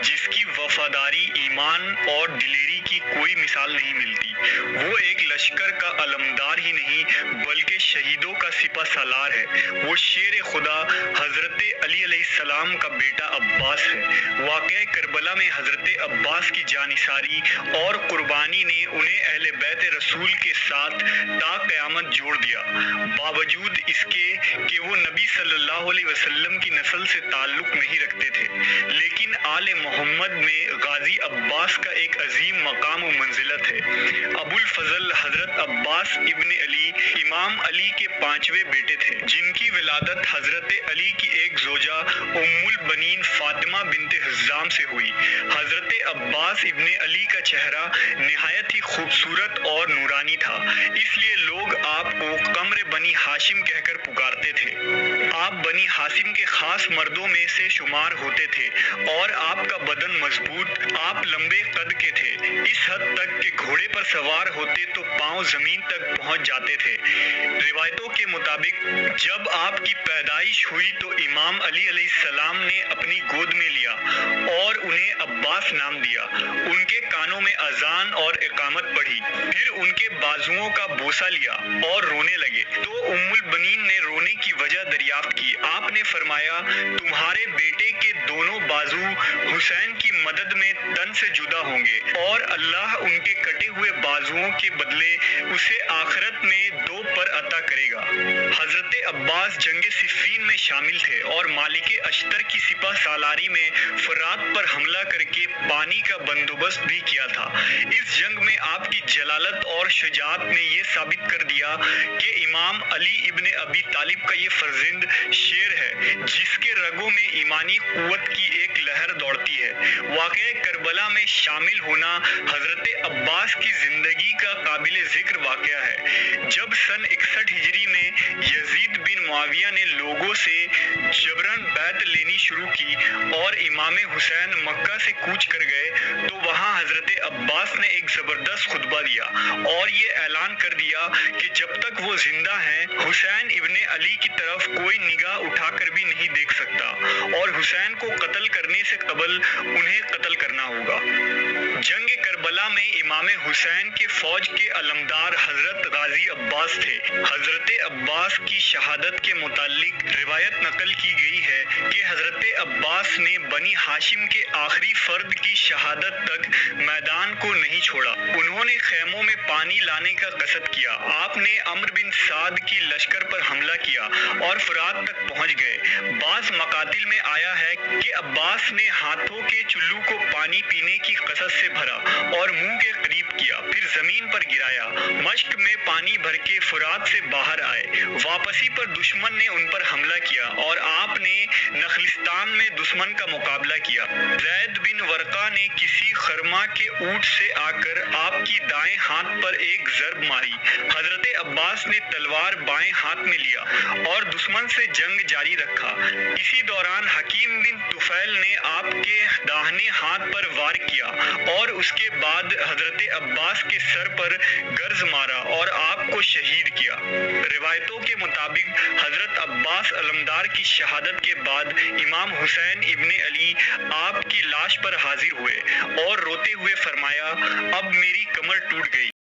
جس کی وفاداری، ایمان اور دلیری کی کوئی مثال نہیں ملتی۔ وہ ایک لشکر کا علمدار ہی نہیں بلکہ شہیدوں کا سپہ سالار ہے۔ وہ شیر خدا حضرت علی علیہ السلام کا بیٹا عباس ہے۔ واقعہ کربلا میں حضرت عباس کی جانثاری اور قربانی نے انہیں اہل بیت رسول کے ساتھ تا قیامت جوڑ دیا۔ باوجود اس کے کہ وہ نبی صلی اللہ علیہ وسلم کی نسل سے تعلق نہیں رکھتے تھے، لیکن آل محمد میں غازی عباس کا ایک عظیم مقام و منزلت ہے۔ ابو الفضل حضرت عباس ابن علی امام علی کے پانچویں بیٹے تھے، جن کی ولادت حضرت علی کی ایک زوجہ ام البنین فاطمہ بنت حزام سے ہوئی۔ حضرت عباس ابن علی کا چہرہ نہایت ہی خوبصورت اور نورانی تھا، اس لیے لوگ آپ کو قمر بنی ہاشم کہہ کر پکارتے تھے۔ آپ بنی ہاشم کے خاص مردوں میں سے شمار ہوتے تھے اور آپ کا بدن مضبوط، آپ لمبے قد کے تھے، اس حد تک کہ گھوڑے پر سوار ہوتے تو پاؤں زمین تک پہنچ جاتے تھے۔ روایتوں کے مطابق جب آپ کی پیدائش ہوئی تو امام علی علیہ السلام نے اپنی گود میں لیا اور انہیں عباس نام دیا۔ ان کے کانوں میں اذان اور اقامت پڑھی، پھر ان کے بازوؤں کا بوسہ لیا اور رونے لگے تو ام البنین نے رونے کی وجہ دریافت کی۔ آپ نے فرمایا، تمہارے بیٹے کے دونوں بازو حسین کی مدد میں تن سے جدا ہوں گے اور اللہ ان کے کٹے ہوئے بازوؤں کے بدلے اسے آخرت میں دو پر عطا کرے گا۔ حضرت عباس جنگ صفین میں شامل تھے اور مالک اشتر کی سپہ سالاری میں فرات پر حملہ کر کے پانی کا بندوبست بھی کیا تھا۔ اس جنگ میں آپ کی جلالت اور شجاعت نے یہ ثابت کر دیا کہ امام علی ابن ابی طالب کا یہ فرزند شیر ہے جس کے رگوں میں ایمانی قوت کی ایک لہر دوڑتی ہے۔ واقعہ کربلا میں شامل ہونا حضرت عباس کی زندگی کا قابل ذکر واقعہ ہے۔ جب سن 61 ہجری میں یزید بن معاویہ نے لوگوں سے جبراً بیعت لینی شروع کی اور امام حسین مکہ سے کوچ کر گئے تو وہاں حضرت عباس نے ایک زبردست خطبہ دیا اور یہ اعلان کر دیا کہ جب تک وہ زندہ ہیں حسین ابن علی کی طرف کوئی نگاہ اٹھا کر بھی نہیں دیکھ سکتا اور حسین کو قتل کرنے سے قبل انہیں قتل کرنا ہوگا۔ جنگ کربلا میں امام حسین کے فوج کے علمدار حضرت غازی عباس تھے۔ حضرت عباس کی شہادت کے متعلق روایت نقل کی گئی ہے کہ حضرت عباس نے بنی ہاشم کے آخری فرد کی شہادت تک میدان کو نہیں چھوڑا۔ انہوں نے خیموں میں پانی لانے کا قصد کیا۔ آپ نے عمرو بن سعد کی لشکر پر حملہ کیا اور فرات تک پہنچ گئے۔ بعض مقاتل میں آیا ہے کہ عباس نے ہاتھوں کے چلو کو پانی پینے کی قصد سے بھرا اور منہ کے قریب کیا، پھر زمین پر گرایا۔ مشک میں پانی بھر کے فرات سے باہر آئے۔ واپسی پر دشمن نے ان پر حملہ کیا اور آپ نے نخلستان میں دشمن کا مقابلہ کیا۔ زید بن ورقہ نے کسی خرما کے اونٹ سے آ کر آپ کی دائیں ہاتھ پر ایک ضرب ماری۔ حضرت عباس نے تلوار بائیں ہاتھ میں لیا اور دشمن سے جنگ جاری رکھا۔ اسی دوران حکیم بن طفیل نے آپ کے داہنے ہاتھ پر وار کیا اور اس کے بعد حضرت عباس کے سر پر گرز مارا اور آپ کو شہید کیا۔ روایتوں کے مطابق حضرت عباس علمدار کی شہادت کے بعد امام حسین ابن علی آپ کی لاش پر حاضر ہوئے اور روتے ہوئے فرمایا، اب میری کمر ٹوٹ گئی۔